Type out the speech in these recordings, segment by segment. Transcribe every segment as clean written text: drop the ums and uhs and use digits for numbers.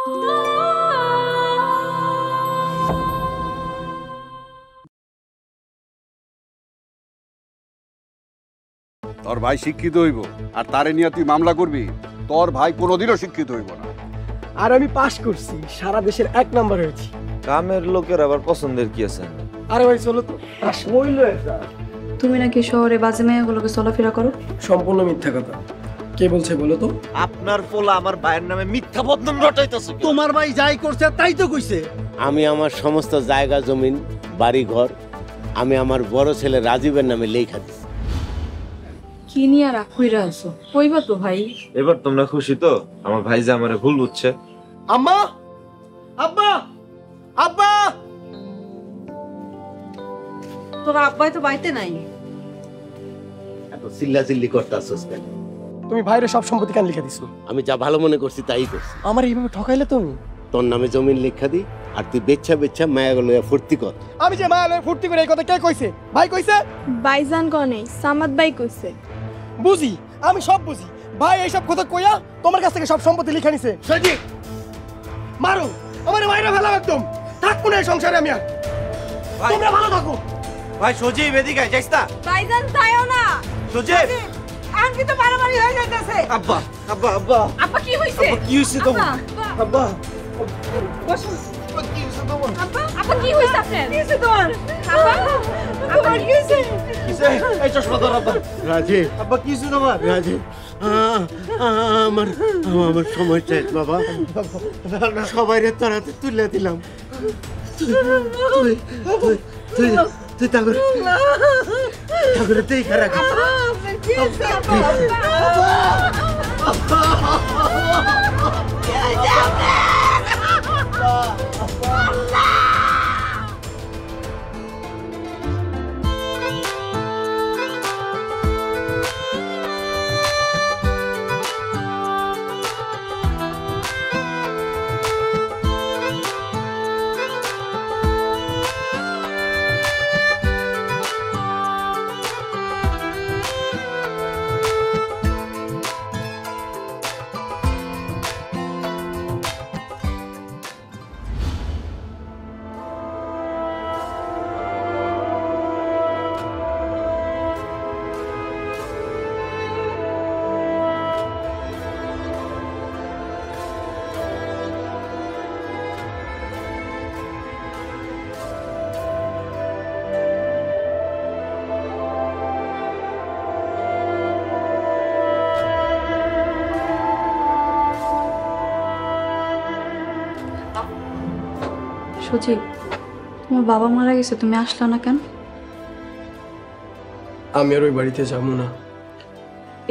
তোর ভাই শিক্ষিত হইব আর তারে নিয়ে তুই মামলা করবি? তোর ভাই কোনোদিনও শিক্ষিত হইব না। আর আমি পাশ করছি, সারা দেশের 1 নাম্বার হয়েছি। গ্রামের লোকের আবার পছন্দের কি আছে? আরে ভাই চলো তো, হইল এটা। তুমি নাকি শহরে বাজে মেয়েগুলোকে চলাফেরা করো? সম্পূর্ণ মিথ্যা কথা। কে বলছে বলো তো? আপনার পোলা আমার ভাইয়ের নামে মিথ্যা বদনাম রটাইতেছে। তোমার ভাই যাই করছে তাই তো কইছে। আমি আমার সমস্ত জায়গা জমিন বাড়ি ঘর আমি আমার বড় ছেলে রাজীবের নামে লেখা দিছি। কি নিয়ে রাগ কইরা আছো? কইবা তো ভাই। এবার তোমরা খুশি তো? আমার ভাই যে আমারে ভুল বুঝছে। আম্মা, আব্বা, আব্বা। তোর আব্বাই তো বাইতে নাই। এত চিল্লাচিল্লি করতেছস কেন? তুমি ভাইরে সব সম্পত্তি কেন লিখে দিছো? আমি যা ভালো মনে করছি তাই করছি। আমার এইভাবে ঠকাইলে তুমি? তোর নামে জমিন লেখা দি আর তুই বেচ্ছা বেচ্ছা মায়াগুলো ফুর্তি কর। আমি যে মায়া লয়ে ফুর্তি করে এই কথা কে কইছে? ভাই কইছে? ভাইজান কনে সামাদ ভাই কইছে। বুঝি, আমি সব বুঝি। ভাই এইসব কথা কইয়া তোমার কাছ থেকে সব সম্পত্তি লিখে নিছে। সজি মারো, আমারে মাইরা ফেলাও একদম। থাকবো না এই সংসারে আমি আর। তোমরা ভালো থাকো। ভাই সজীব এদিকে আয়, যাইস না। ভাইজান যায়ও না। সজীব, এখন কিন্তু মারামারি হয়ে যাইতেছে। আব্বা আব্বা আব্বা আব্বা কি হইছে? আব্বা, কি হইছে তোমার? আব্বা বসো। কি হইছে তোমার? আব্বা, আব্বা কি হইছে আপনার? কি হইছে তোমার? আব্বা, আব্বা কি হইছে? কিসে? এই চশমা ধর আব্বা। রাজীব, আব্বা কি হইছে তোমার? রাজীব, আমার আমার সময় চাই বাবা। সবাইরে তোরাতে তুলে দিলাম। তুই তুই তুই তুই তাগরে তাগরে দেখা রাখ। আপনার কি হইছে? আব্বা, সজীব, তোমার বাবা মারা গেছে, তুমি আসলা না কেন? আমি আর ওই বাড়িতে যাবো না।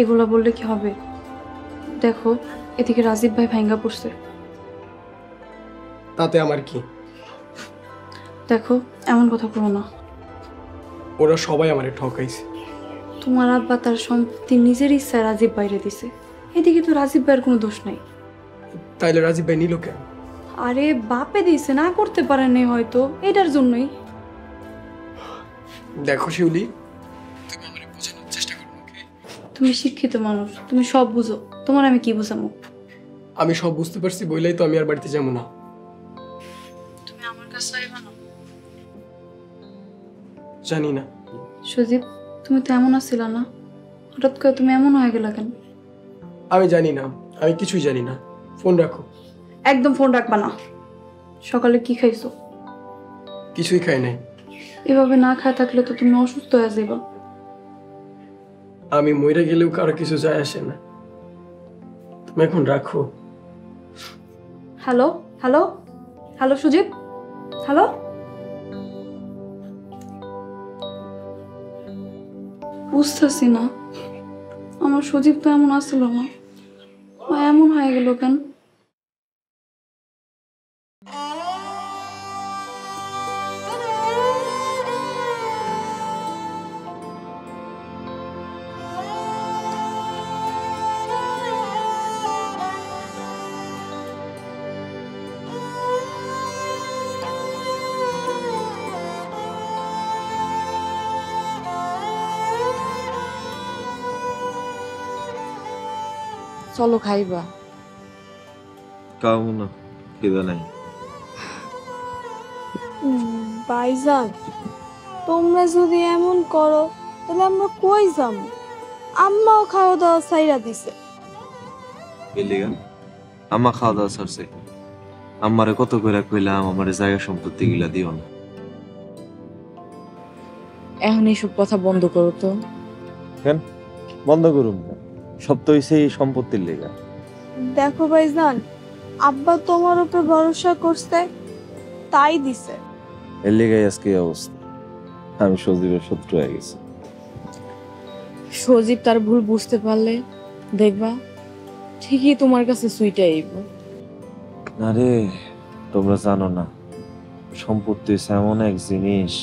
এগুলা বললে কি হবে? দেখো, এদিকে রাজীব ভাই ভাঙ্গা পড়ছে। তাতে আমার কি? দেখো, এমন কথা বলো না। ওরা সবাই আমারে ঠকাইছে। তোমার আব্বা তার সম্পত্তি নিজের ইচ্ছায় রাজীব বাইরে দিছে। এদিকে তো রাজীব ভাইয়ের কোনো দোষ নাই। তাইলে রাজীব ভাই নিল কেন? আরে বাপে দিছে, না করতে পারেনি হয়তো, এটার জন্যই। দেখো শিউলি, তুমি আমারে বোঝানোর চেষ্টা করো। তুমি শিক্ষিত মানুষ, তুমি সব বুঝো, তোমার আমি কি বুঝামো? আমি সব বুঝতে পারছি বইলাই তো আমি আর বাড়িতে যাবো না। তুমি আমার কাছে আইবা না? জানি না। সুদীপ, তুমি তো এমন আছিলা না, হঠাৎ করে তুমি এমন হয়ে গেলা কেন? আমি জানি না, আমি কিছুই জানি না। ফোন রাখো। একদম ফোন রাখবা না। সকালে কি খাইছো? কিছুই খাই নাই। এভাবে না খায় থাকলে তো তুমি অসুস্থ হয়ে যাবা। আমি মরে গেলেও কারো কিছু যায় আসে না। তুমি এখন রাখো। Hello hello hello Sudip, hello. বুঝতেছি না, আমার সুদীপ তো এমন আসছিল না, এমন হয়ে গেল কেন? চলো খাইবা। কাউ না, খিদে নাই। ভাইজান তোমরা যদি এমন করো তাহলে আমরা কই যাবো? আম্মাও খাওয়া দাওয়া ছাইরা দিছে। এলিগা আম্মা খাওয়া দাওয়া ছাড়ছে। আম্মারে কত করে কইলাম আমার জায়গা সম্পত্তি গিলা দিও না। এখন এইসব কথা বন্ধ করো তো। বন্ধ করুন না, সব তো হইছে এই সম্পত্তির লেগা। দেখো ভাইজান, আব্বা তোমার উপরে ভরসা করছে তাই দিছে। এর লেগাই আজকে এই অবস্থা। আমি সজীবের শত্রু হয়ে গেছি। সজীব তার ভুল বুঝতে পারলে দেখবা ঠিকই তোমার কাছে সুইটা আইব। আরে তোমরা জানো না, সম্পত্তি হচ্ছে এমন এক জিনিস,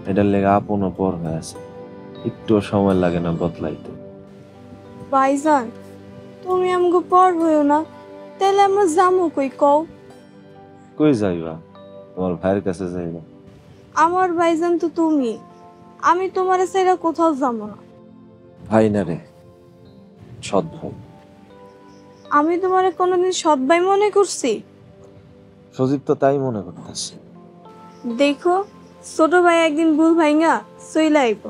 এটার লেগে আপন পর হয়ে আছে, একটু সময় লাগে না বদলাইতে। ভাইজান তুমি আমাকে পর হইও না, তাহলে আমরা যাবো কই কও? কই যাইবা? তোমার ভাইয়ের কাছে যাইবা। আমার ভাইজান তো তুমি, আমি তোমার ছাইরা কোথাও যাবো না। ভাই না রে, সৎ ভাই। আমি তোমারে কোনোদিন সৎ ভাই মনে করছি? সজীব তো তাই মনে করতেছে। দেখো ছোট ভাই একদিন ভুল ভাইঙ্গা চইলা আইব।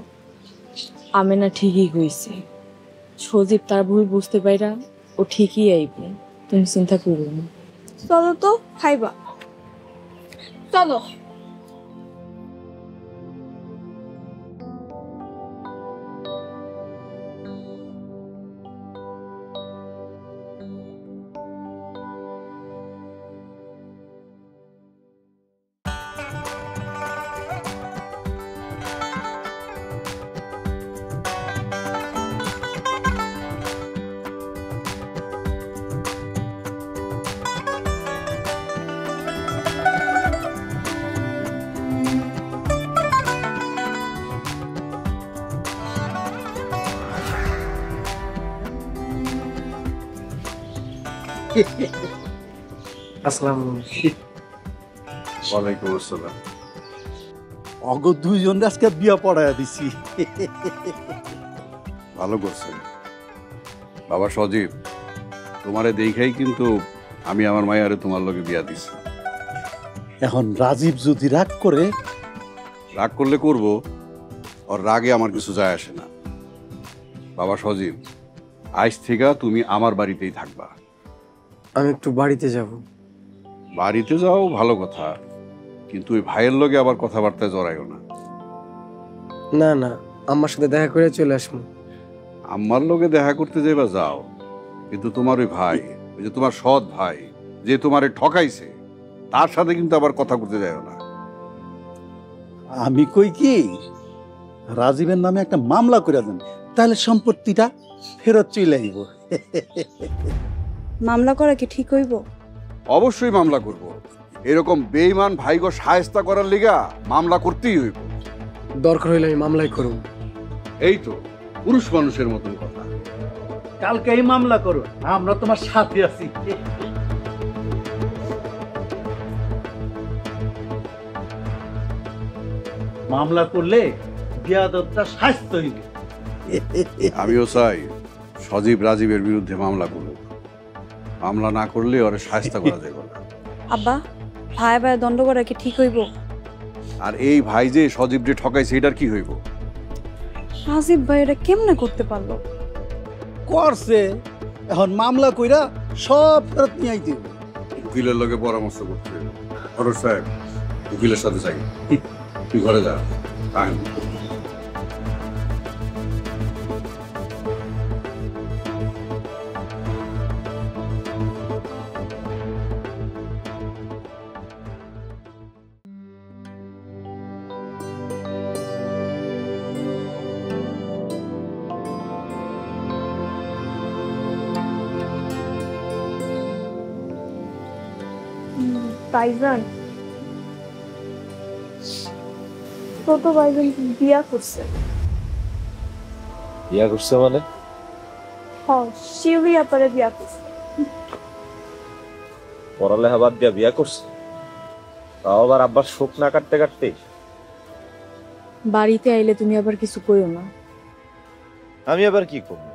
আমি না ঠিকই কইছি, সজীব তার ভুল বুঝতে পাইরা ও ঠিকই আইবে, তুমি চিন্তা করো না। চলো তো খাইবা, চলো। আসসালামু ওয়ালাইকুম আসসালাম। অগ দুইজন আজকে বিয়া পড়ায়া দিছি। ভালো করছেন বাবা সজীব, তোমারে দেখাই কিন্তু আমি আমার মায়ারে তোমার লগে বিয়া দিছি। এখন রাজীব যদি রাগ করে, রাগ করলে করব, আর রাগে আমার কিছু যায় আসে না। বাবা সজীব, আজ থেকে তুমি আমার বাড়িতেই থাকবা। আমি একটু বাড়িতে যাব। বাড়িতে যাও ভালো কথা, কিন্তু ওই ভাইয়ের লগে আবার কথাবার্তায় জড়াইও না। না না, আমার সাথে দেখা করে চলে আসবো। আমার লগে দেখা করতে যাইবা যাও, কিন্তু তোমার ওই ভাই, ওই যে তোমার সৎ ভাই যে তোমারে ঠকাইছে, তার সাথে কিন্তু আবার কথা করতে যাইও না। আমি কই কি, রাজীবের নামে একটা মামলা করে দেন, তাহলে সম্পত্তিটা ফেরত চলে আইব। মামলা করা কি ঠিক হইব? অবশ্যই মামলা করব। এরকম বেঈমান ভাইগো শায়েস্তা করার লিগা মামলা করতেই হইব। দরকার হইলে আমি মামলাই করব। এই তো পুরুষ মানুষের মতন কথা। কালকে এই মামলা করো, আমরা তোমার সাথে আছি। মামলা করলে বিয়াদবটা শাস্তি হইবে। আমিও চাই সজীব রাজীবের বিরুদ্ধে মামলা করুক। মামলা না করলে ওরে শায়েস্তা করা যাবে না। আব্বা ভাই ভাই দণ্ড করা কি ঠিক হইব? আর এই ভাই যে সজীব যে ঠকাইছে এটার কি হইব? রাজীব ভাই এটা কেমনে করতে পারলো? করছে, এখন মামলা কইরা সব ফেরত নিয়ে আইতে হবে। উকিলের লগে পরামর্শ করতে হবে। ফরজ সাহেব, উকিলের সাথে যাই। তুই ঘরে যা। আয়। ভাইজান, ছোট ভাইজান বিয়া করছে। বিয়া করছে মানে? হ্যাঁ, শিউলি আপারে বিয়া করছে। পড়ালেখা বাদ দিয়া বিয়া করছে, তাও আবার আব্বার শোক না কাটতে কাটতে। বাড়িতে আইলে তুমি আবার কিছু কইও না। আমি আবার কি করবো?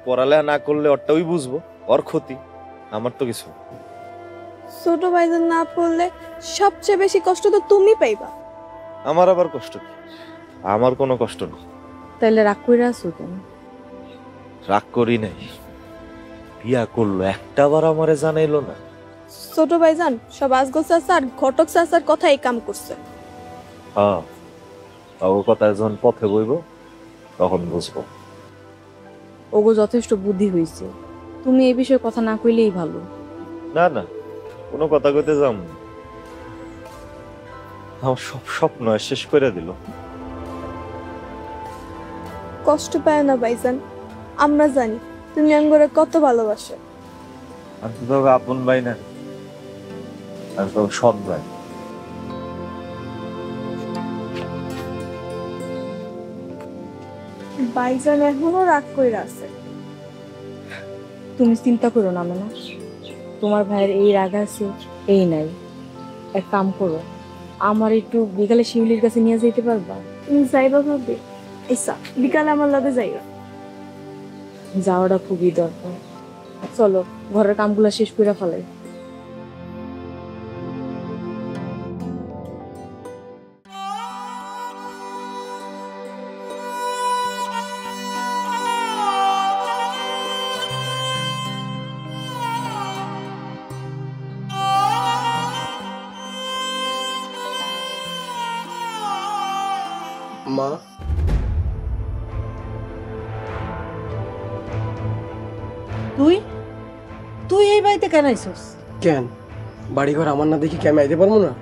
পড়ালেখা না করলে ওরটা ওই বুঝবো, ওর ক্ষতি, আমার তো কিছু। ছোট ভাইজান না পড়লে সবচেয়ে বেশি কষ্ট তো তুমি পাইবা। আমার আবার কষ্ট কি? আমার কোনো কষ্ট না। তাইলে রাগ করে আছো কেন? রাগ করি নাই, বিয়া করলো একটা বার আমারে জানাইলো না। ছোট ভাইজান সব আজগো চাচা আর ঘটক চাচার কথা এই কাম করছে। হ্যাঁ, ও কথা যখন পথে বইব তখন বুঝবো। ওগো যথেষ্ট বুদ্ধি হইছে, তুমি এই বিষয়ে কথা না কইলেই ভালো। না না, কোনো কথা কইতে যাম না। আমার সব স্বপ্ন শেষ করে দিল। কষ্ট পায় না ভাইজান, আমরা জানি তুমি আঙ্গরে কত ভালোবাসো। আমি তো তোকে আপন ভাই না, আমি তো সৎ ভাই। ভাইজান এখনো রাগ কইরা আছে। তুমি চিন্তা করো না মেনা, তোমার ভাইয়ের এই রাগ আছে এই নাই। এক কাম করো, আমার একটু বিকালে শিউলির কাছে নিয়ে যেতে পারবা? তুমি যাইবা ভাবি? আচ্ছা বিকালে আমার লগে যাইবা। যাওয়াটা খুবই দরকার। চলো ঘরের কামগুলো শেষ করে ফেলাই। মা, তুই তুই এই বাড়িতে কেন আইছস? কেন বাড়িঘর আমার না দেখি কি আমি আইতে পারবো না?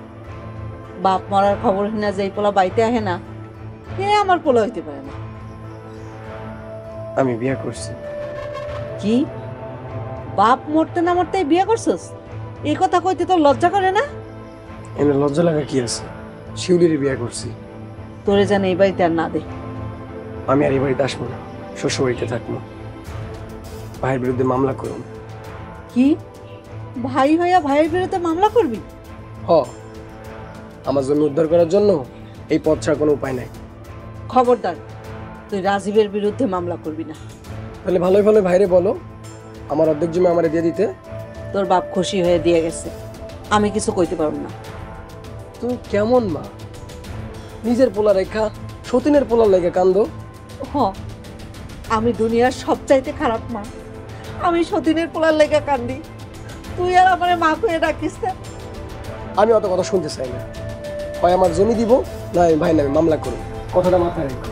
বাপ মরার খবর না যে পোলা বাড়িতে আহে না, কে আমার পোলা হইতে পারে না। আমি বিয়ে করছি। কি বাপ মরতে না মরতে বিয়ে করছস? এই কথা কইতে তোর লজ্জা করে না? এনে লজ্জা লাগা কি আছে? শিউলির বিয়ে করছি। তোরে যেন এই বাড়িতে আর না দে। আমি আর এই বাড়িতে আসবো না, শ্বশুর বাড়িতে থাকবো। ভাইয়ের বিরুদ্ধে মামলা করুন। কি ভাই হইয়া ভাইয়ের বিরুদ্ধে মামলা করবি? হ, আমার জমি উদ্ধার করার জন্য এই পথ ছাড়া কোনো উপায় নাই। খবরদার, তুই রাজীবের বিরুদ্ধে মামলা করবি না। তাহলে ভালোই ভালো ভাইরে বলো আমার অর্ধেক জমি আমারে দিয়ে দিতে। তোর বাপ খুশি হয়ে দিয়ে গেছে, আমি কিছু কইতে পারবো না। তুমি কেমন মা? নিজের পোলা রেখা সতীনের পোলার লেগে কান্দো? হ, আমি দুনিয়ার সবচাইতে খারাপ মা। আমি সতীনের পোলার লেগে কান্দি, তুই আর আমার মা কয়ে ডাকিস না। আমি অত কথা শুনতে চাই না। হয় আমার জমি দিব, না আমি ভাই নামে মামলা করব। কথাটা মাথায় রেখো।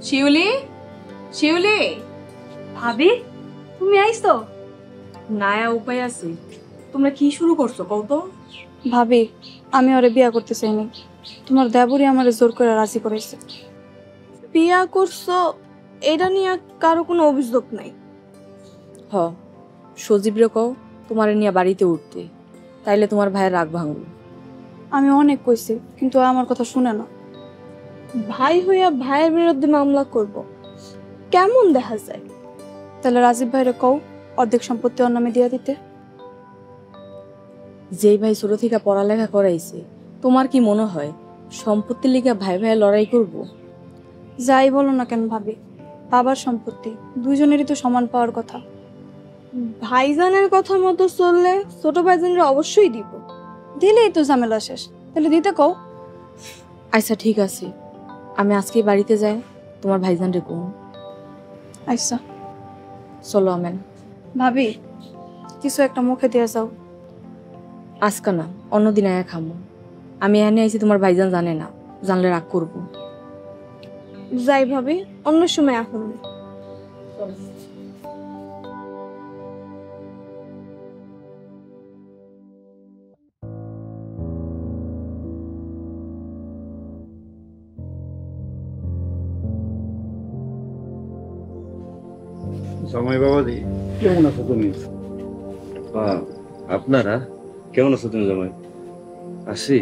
শিউলি, শিউলি, ভাবি তুমি আইছো? নায়া উপায় আছে। তোমরা কি শুরু করছো কও তো? ভাবি আমি ওরে বিয়া করতে চাইনি, তোমার দেবরই আমারে জোর করে রাজি করাইছে। বিয়া করছো এটা নিয়ে কারো কোনো অভিযোগ নাই। হ, সজীবরে কও তোমার নিয়ে বাড়িতে উঠতে, তাইলে তোমার ভাইয়ের রাগ ভাঙবে। আমি অনেক কইছি কিন্তু ও আমার কথা শুনে না। ভাই হইয়া ভাইয়ের বিরুদ্ধে মামলা করব, কেমন দেখা যায়? তাহলে রাজীব ভাইরে কও অর্ধেক সম্পত্তি ওর নামে দিয়ে দিতে। যেই ভাই ছোট থেকে পড়ালেখা করাইছে, তোমার কি মনে হয় সম্পত্তির লিগে ভাই ভাই লড়াই করব? যাই বলো না কেন ভাবি, বাবার সম্পত্তি দুইজনেরই তো সমান পাওয়ার কথা। ভাইজানের কথা মতো চললে ছোট ভাইজানের অবশ্যই দিব, দিলেই তো ঝামেলা শেষ। তাহলে দিতে কও। আচ্ছা ঠিক আছে, আমি আজকে বাড়িতে যাই, তোমার ভাইজান রে কম। আচ্ছা চলো আমেন। ভাবি কিছু একটা মুখে দিয়ে যাও। আজকা না, অন্যদিন আয়া খামো। আমি এনে আইছি, তোমার ভাইজান জানে না, জানলে রাগ করবো। যাই ভাবি, অন্য সময় এখন। জামাই বাবাজি কেমন আছো তুমি? আপনারা কেমন আছো তুমি জামাই? আসি।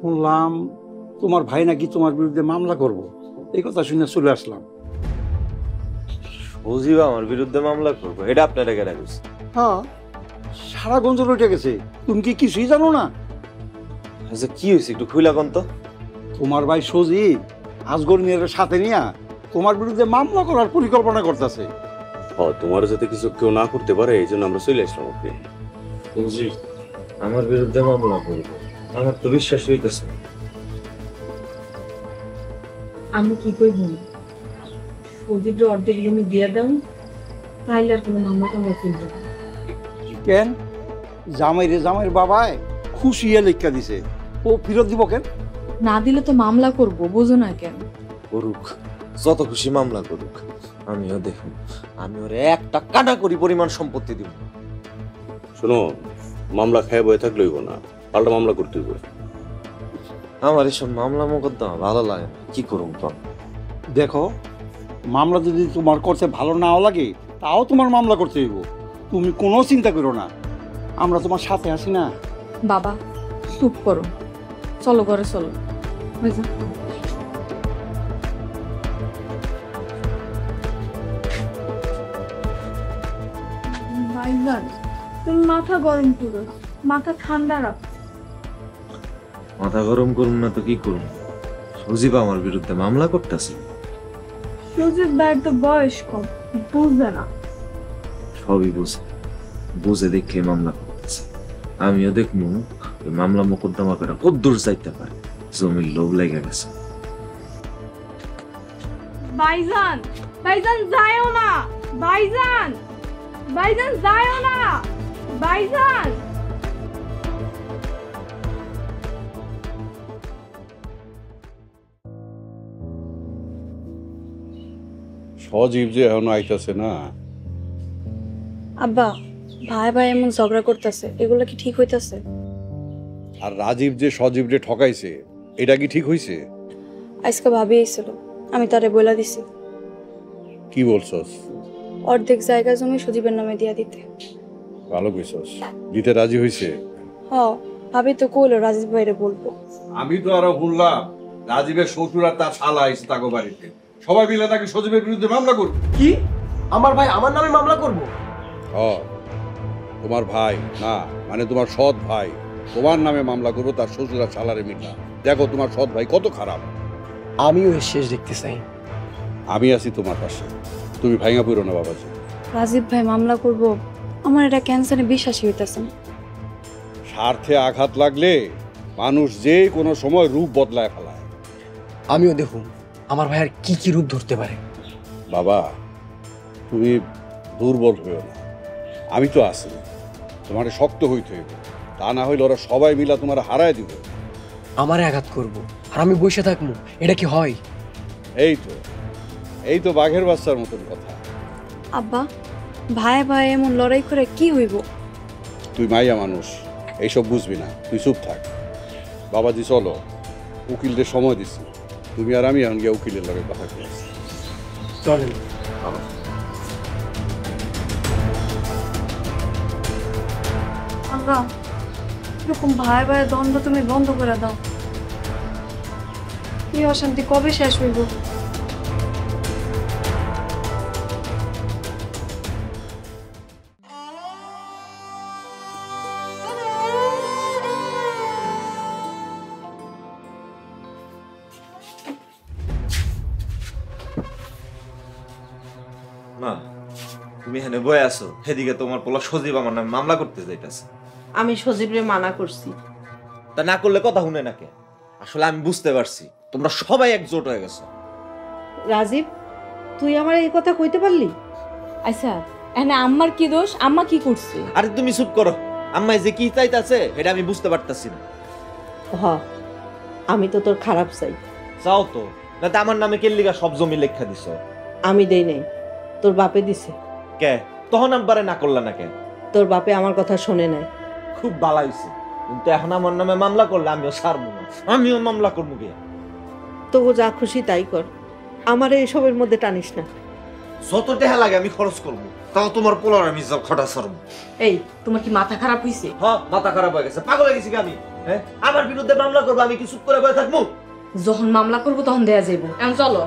শুনলাম তোমার ভাই নাকি তোমার বিরুদ্ধে মামলা করব, এই কথা শুনে চলে আসলাম। সজীব আমার বিরুদ্ধে মামলা করবো, এটা আপনারা কেন বুঝছেন? হ্যাঁ, সারা গঞ্জল উঠে গেছে, তুমি কি কিছুই জানো না? আচ্ছা কি হয়েছে একটু খুইলা কোন তো। তোমার ভাই সজীব আজগর মিয়ার সাথে নিয়ে তোমার বিরুদ্ধে মামলা করার পরিকল্পনা করতেছে। তোমার যাতে কিছু কেউ না করতে পারে এই জন্য আমরা চলে আসলাম। ওকে সজীব আমার বিরুদ্ধে মামলা করবো, আমার তো বিশ্বাস হইতেছে না। আমি কি কইব, সজীব অর্ধেক জমি দিয়ে দাও, তাইলে আর কোনো মামলা টামলা করবো না। কেন? জামাইয়ের বাবায় খুশি লেখা দিছে, ও ফেরত দিব কেন? না দিলে তো মামলা করব, বুঝো না কেন? করুক, যত খুশি মামলা করুক, আমিও দেখুন, আমি ওরে একটা কাটা করি পরিমাণ সম্পত্তি দিব। শোনো, মামলা খেয়ে বয়ে থাকলে হইব না, পাল্টা মামলা করতে হইব। আমার এসব মামলা মোকদ্দমা ভালো লাগে না, কি করুন তো। দেখো, মামলা যদি তোমার করতে ভালো নাও লাগে তাও তোমার মামলা করতে হইব, তুমি কোনো চিন্তা করো না, আমরা তোমার সাথে আছি না। বাবা চুপ করো, চলো ঘরে চলো। ভাইজান তুমি মাথা গরম করো, মাথা ঠান্ডা রাখো। মাথা গরম করুন না তো কি করুন, সজীব আমার বিরুদ্ধে মামলা করতেছে। সজীব ভাইয়ের তো বয়স কম, বুঝবে না। সবই বুঝে, বুঝে দেখে মামলা করতেছে। আমিও দেখবো ওই মামলা মোকদ্দমা করে কদ্দূর যাইতে পারে, জমির লোভ লেগে গেছে। ভাইজান ভাইজান যায়ও না, ভাইজান ভাইজান যায়ও না, ভাইজান। সজীব যে এখন আইতাছে না। আব্বা ভাই ভাই এমন ঝগড়া করতেছে, এগুলো কি ঠিক হইতাছে? আর রাজীব যে সজীব রে ঠকাইছে, এটা কি ঠিক হইছে? আজকে ভাবি এসেছিল, আমি তারে বইলা দিছি কি বলছস? অর্ধেক জায়গা জমি সজীবের নামে দিয়া দিতে। ভালো কইছস, দিতে রাজি হইছে? হ, ভাবি তো কইলো রাজীব ভাইরে বলবো। আমি তো আরো শুনলাম রাজীবের শ্বশুর আর তার শালা আইছে তাকে বাড়িতে, সবাই মিলে তাকে সজীবের বিরুদ্ধে মামলা করবে। কি? আমার ভাই আমার নামে মামলা করব? তোমার ভাই না, মানে তোমার সৎ ভাই তোমার নামে মামলা করবো, তার শ্বশুর আর শালারে মিল্লা। দেখো তোমার সৎ ভাই কত খারাপ। আমিও এর শেষ দেখতে চাই। আমি আছি তোমার পাশে, তুমি ভাইঙা পড়ো না বাবাজি। রাজীব ভাই মামলা করব, আমার এটা ক্যান্সারে বিশ্বাসই হইতাছে না। স্বার্থে আঘাত লাগলে মানুষ যে কোনো সময় রূপ বদলায় ফেলায়। আমিও দেখুন আমার ভাইয়ের কি কি রূপ ধরতে পারে। বাবা তুমি দুর্বল হইও না, আমি তো আছি, তোমার শক্ত হইতে হইব, তা না হইলে ওরা সবাই মিলা তোমার হারায় দিব। আমারে আঘাত করব আর আমি বসে থাকবো, এটা কি হয়? এই তো বাঘের বাচ্চার মতন কথা। আব্বা ভাই ভাই এমন লড়াই করে কি হইব? তুই মাইয়া মানুষ, এইসব বুঝবি না, তুই চুপ থাক। বাবাজি চলো, উকিলদের সময় দিছি, তুমি আর আমি এখন গিয়ে উকিলের লগে কথা বলছি। চলেন। আব্বা এরকম ভাই ভাই দ্বন্দ্ব তুমি বন্ধ করে দাও, এই অশান্তি কবে শেষ হইব? মা তুমি এখানে বয়ে আছো, সেদিকে তোমার পোলা সজীব আমার নামে মামলা করতে যাইতাছে। আমি সজীবরে মানা করছি। তা না করলে কথা শুনে নাকি? আসলে আমি বুঝতে পারছি তোমরা সবাই একজোট হয়ে গেছো। রাজীব, তুই আমার এই কথা কইতে পারলি? আচ্ছা এখানে আম্মার কি দোষ? আম্মা কি করছে? আরে তুমি চুপ করো, আম্মাই যে কি চাইতাছে এটা আমি বুঝতে পারতাছি না। হ, আমি তো তোর খারাপ চাই। চাও তো, না তো আমার নামে কেল্লিগা সব জমি লেখা দিছো? আমি দেই নাই, তোর বাপে দিছে। কে? তখন আব্বারে না করলা না কেন? তোর বাপে আমার কথা শোনে নাই। খুব ভালো হইছে, কিন্তু এখন আমার নামে মামলা করলে আমিও ছাড়বো না, আমিও মামলা করবো। কে? তবু যা খুশি তাই কর, আমার এসবের মধ্যে টানিস না। যত টাকা লাগে আমি খরচ করবো, তাও তোমার পোলার আমি খটা ছাড়বো। এই তোমার কি মাথা খারাপ হইছে? হ্যাঁ মাথা খারাপ হয়ে গেছে, পাগল হয়ে গেছি কি আমি? হ্যাঁ আমার বিরুদ্ধে মামলা করবো, আমি কি চুপ করে বসে থাকবো? যখন মামলা করবো তখন দেয়া যাইব। এখন চলো।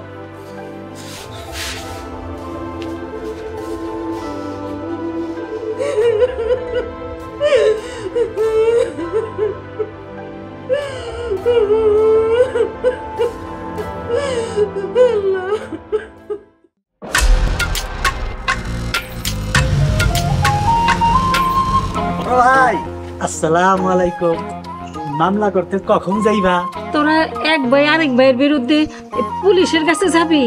ভাই আসসালামু আলাইকুম। মামলা করতে কখন যাইবা? তোরা এক ভাই আরেক ভাইয়ের বিরুদ্ধে পুলিশের কাছে যাবি?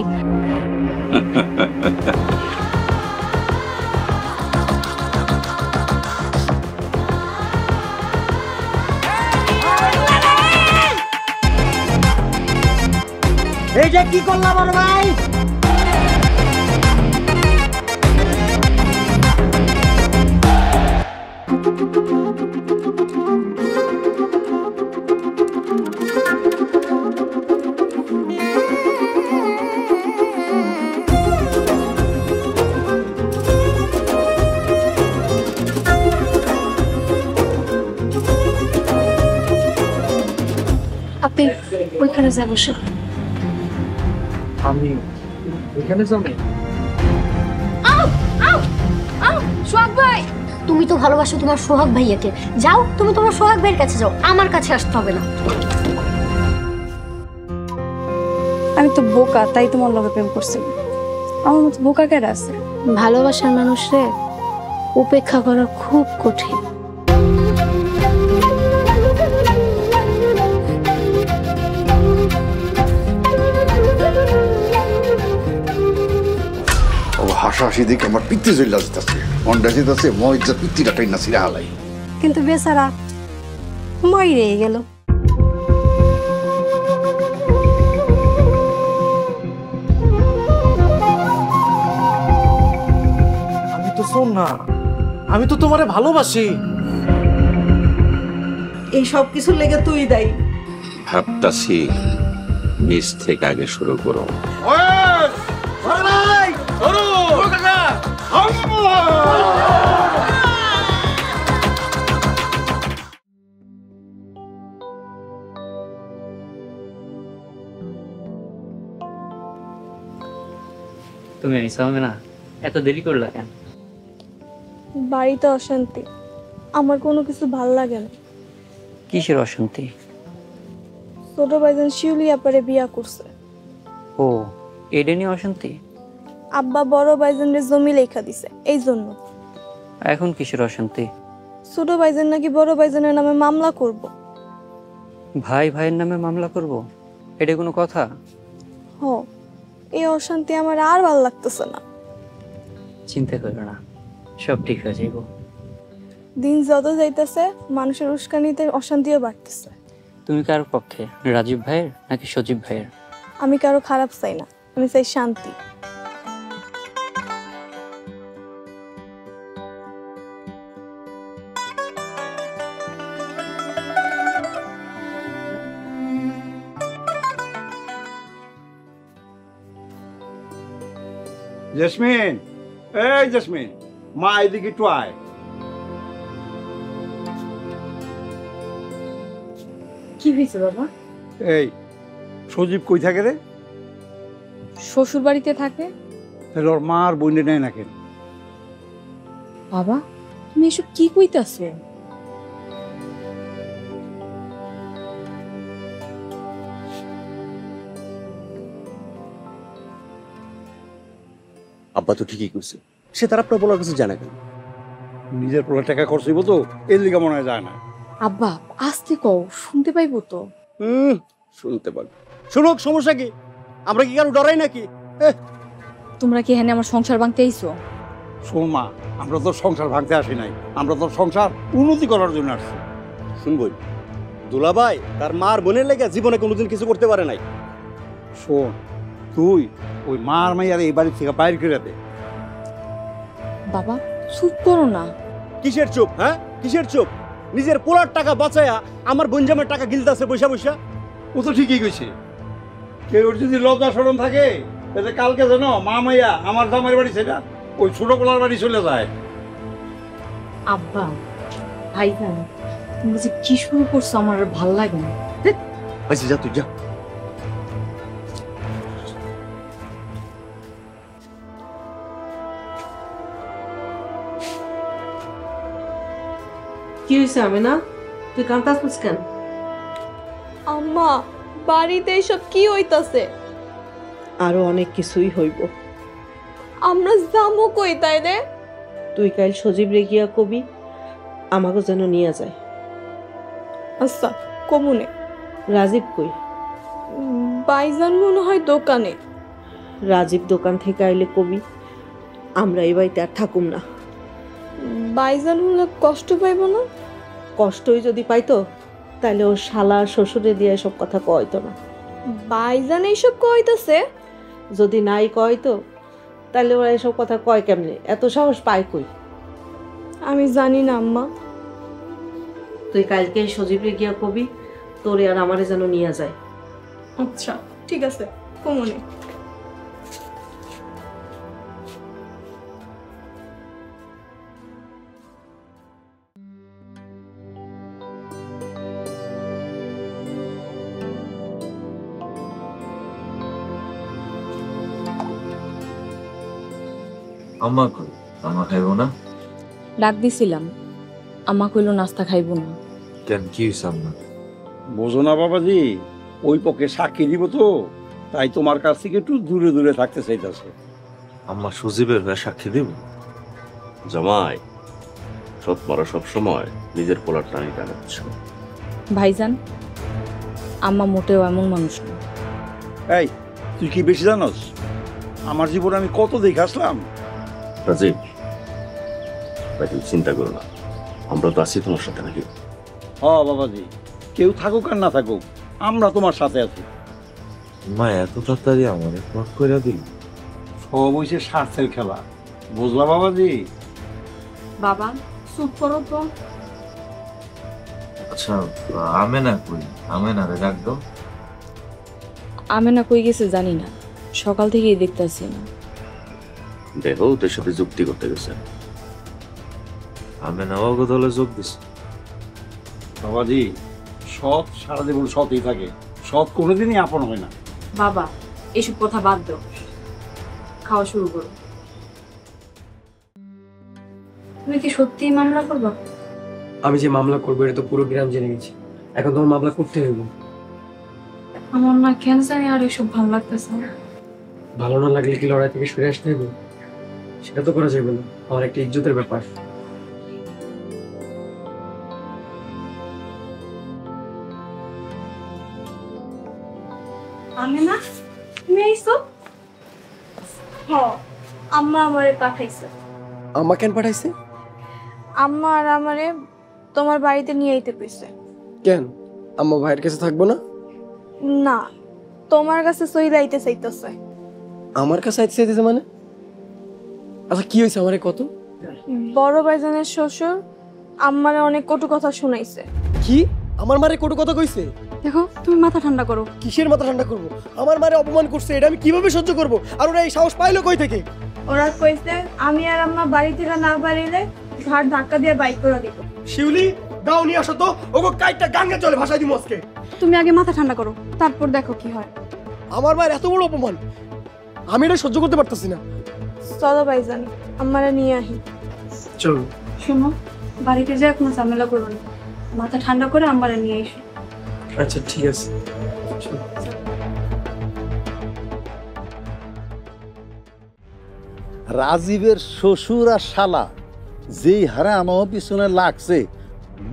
এইটা কি করলাম বড় ভাই? আপনি ওইখানে যা বসো। আমি এখানে যাবো? সোহাগ ভাই, তুমি তো ভালোবাসো তোমার সোহাগ ভাইয়াকে, যাও তুমি তোমার সোহাগ ভাইয়ের কাছে যাও, আমার কাছে আসতে হবে না। আমি তো বোকা, তাই তোমার লগে প্রেম করছি। আমার মতো বোকা কেন আছে? ভালোবাসার মানুষরে উপেক্ষা করা খুব কঠিন। হাসাহাসি দেখে আমার পিত্তি চলে আসতেছে, মনটা যেতেছে মজা পিত্তিটা টাইনা ছিঁড়ে হালাই। কিন্তু বেচারা মরে গেল। আমি তো শোন না, আমি তো তোমারে ভালোবাসি। এই সব কিছুর লেগে তুই দায়ী। ভাবতাছি নিচ থেকে আগে শুরু করো। তুমি নিসামে না এত দেরি করলা কেন? বাড়িতে অশান্তি, আমার কোনো কিছু ভাল লাগে না। কিসের অশান্তি? ছোট ভাইজান শিউলি আপারে বিয়া করছে। ও এটা নিয়ে অশান্তি? আব্বা বড় ভাইজানের জমি লেখা দিছে, এই জন্য। এখন কিসের অশান্তি? ছোট ভাইজান নাকি বড় ভাইজানের নামে মামলা করব। ভাই ভাইয়ের নামে মামলা করব? এটা কোনো কথা? হ, এই অশান্তি আমার আর ভাল লাগতেছে না। চিন্তা করো না, সব ঠিক হয়ে যাইব। দিন যত যাইতেছে মানুষের উস্কানিতে অশান্তিও বাড়তেছে। তুমি কার পক্ষে, রাজীব ভাইয়ের নাকি সজীব ভাইয়ের? আমি কারো খারাপ চাই না, আমি চাই শান্তি। জেসমিন, এই জেসমিন, মা এদিকে একটু আয়। কি হয়েছে বাবা? এই সজীব কই থাকে রে? শ্বশুর বাড়িতে থাকে। তাহলে ওর মা আর বোনে নেয় না কেন? বাবা তুমি এসব কি কইতাছো? আব্বা তো ঠিকই করছে, সে তার আপনার বলার কিছু জানা কেন? নিজের পোলা টাকা খরচ হইব তো, এর লিগা মনে হয় যায় না। আব্বা আস্তে কও, শুনতে পাইবো তো। শুনতে পারবে, শুনুক, সমস্যা কি? আমরা কি কারো ডরাই নাকি? তোমরা কি এখানে আমার সংসার ভাঙতে আইছো? শোন মা, আমরা তো সংসার ভাঙতে আসি নাই, আমরা তো সংসার উন্নতি করার জন্য আসছি। শুনবই, দুলাভাই তার মার বোনের লেগে জীবনে কোনোদিন কিছু করতে পারে নাই। শোন, তুই ওই মার মাইয়ার এই বাড়ি থেকে বাইর করে দে। বাবা চুপ করো না। কিসের চুপ? হ্যাঁ কিসের চুপ? নিজের পোলার টাকা বাঁচায়া আমার বঞ্জামের টাকা গিলতাছে বৈশা বৈশা। ও তো ঠিকই কইছে, কেউ যদি লজ্জা শরম থাকে তাহলে কালকে যেন মা মাইয়া আমার জামাইয়ের বাড়ি সেটা ওই ছোট পোলার বাড়ি চলে যায়। আব্বা ভাইজান তুমি যে কি শুরু করছো আমার আর ভাল লাগে না। আচ্ছা যা তুই যা। কি হয়েছে আমেনা, তুই কান্তাছিস কেন? আম্মা বাড়িতে এসব কি হইতাছে? আরো অনেক কিছুই হইব। আমরা যাবো কই তাইলে? তুই কাল সজীব রে গিয়া কবি আমাকে যেন নিয়ে যায়। আচ্ছা কমুনে। রাজীব কই? বাইজান মনে হয় দোকানে। রাজীব দোকান থেকে আইলে কবি আমরা এই বাড়িতে আর থাকুম না। বাইজান হলে কষ্ট পাইব না? কষ্টই যদি পাইতো তাহলে ওর শালা শ্বশুরে দিয়ে এসব কথা কইতো না। বাইজান এইসব কইতাছে? যদি নাই কইতো তাহলে ওরা এসব কথা কয় কেমনে? এত সাহস পায় কই? আমি জানি না আম্মা। তুই কালকে সজীবরে গিয়া কবি তোরে আর আমারে যেন নিয়ে যায়। আচ্ছা ঠিক আছে কমুনে। আম্মা কই? আম্মা খাইবো না? ডাক দিছিলাম, আম্মা কইলো নাস্তা খাইবো না। কেন, কি হয়েছে আম্মা? বোঝো না বাবাজি, ওই পক্ষে সাক্ষী দিব তো, তাই তোমার কাছ থেকে একটু দূরে দূরে থাকতে চাইতেছে। আম্মা সজীবের হয়ে সাক্ষী দিব? জামাই, সৎ মারা সবসময় নিজের পোলার টানি টানাচ্ছ। ভাইজান, আম্মা মোটেও এমন মানুষ না। এই তুই কি বেশি জানোস? আমার জীবনে আমি কত দেখে আসলাম। রাজীব ভাই, তুমি চিন্তা করো না, আমরা তো আছি তোমার সাথে নাকি? বাবাজি, কেউ থাকুক আর না থাকুক, আমরা তোমার সাথে আছি। মা এত তাড়াতাড়ি আমার পট করে দিল? সব হইছে স্বার্থের খেলা, বুঝলা বাবাজি? বাবা চুপ করো তো। আচ্ছা আমেনা কই? আমেনা রে ডাক দাও। আমেনা কই গেছে জানি না, সকাল থেকেই দেখতেছি না। দেখো ওদের সাথে যুক্তি করতে গেছে। আমেনা ওগো দলে যোগ দিছে। বাবাজি, সৎ সারা জীবন সৎই থাকে, সৎ কোনোদিনই আপন হয় না। বাবা এসব কথা বাদ দাও, খাওয়া শুরু করো। তুমি কি সত্যিই মামলা করবা? আমি যে মামলা করবো এটা তো পুরো গ্রাম জেনে গেছি, এখন তোমার মামলা করতে হইব। আমার না কেন জানি আর এসব ভালো লাগতেছে না। ভালো না লাগলে কি লড়াই থেকে সরে আসতে হইব? সেটা তো করা যাবে না, আমার একটা ইজ্জতের ব্যাপার। আমেনা তুমি আইছো? আম্মা আমারে পাঠাইছে। আম্মা কেন পাঠাইছে? আম্মা আর আমারে তোমার বাড়িতে নিয়ে আইতে কইছে। কেন, আম্মা ভাইয়ের কাছে থাকবো না? না, তোমার কাছে সইলা আইতে চাইতেছে। আমার কাছে আইতে চাইতেছে মানে? আচ্ছা কি হয়েছে আমারে কত? বড় ভাইজানের শ্বশুর আম্মারে অনেক কটু কথা শুনাইছে। কি আমার মারে কটু কথা কইছে? দেখো তুমি মাথা ঠান্ডা করো। কিসের মাথা ঠান্ডা করব? আমার মারে অপমান করছে, এটা আমি কিভাবে সহ্য করব? আর ওরা এই সাহস পাইলো কই থেকে? ওরা কইছে আমি আর আম্মা বাড়ি থেকে না বাড়িলে ঘাট ধাক্কা দিয়ে বাইক করে দিব। শিউলি দাও নিয়ে আসো তো, ওগো কাইটটা গাঙ্গে চলে ভাষায় দিমু আজকে। তুমি আগে মাথা ঠান্ডা করো, তারপর দেখো কি হয়। আমার মায়ের এত বড় অপমান, আমি এটা সহ্য করতে পারতেছি না। চলো ভাইজান, আমারে নিয়ে আহি। চলো। শোনো, বাড়িতে যাই কোনো ঝামেলা করবো না, মাথা ঠান্ডা করে আমারে নিয়ে এসো। আচ্ছা ঠিক আছে। রাজীবের শ্বশুর আর শালা যেই হারে আমার পিছনে লাগছে,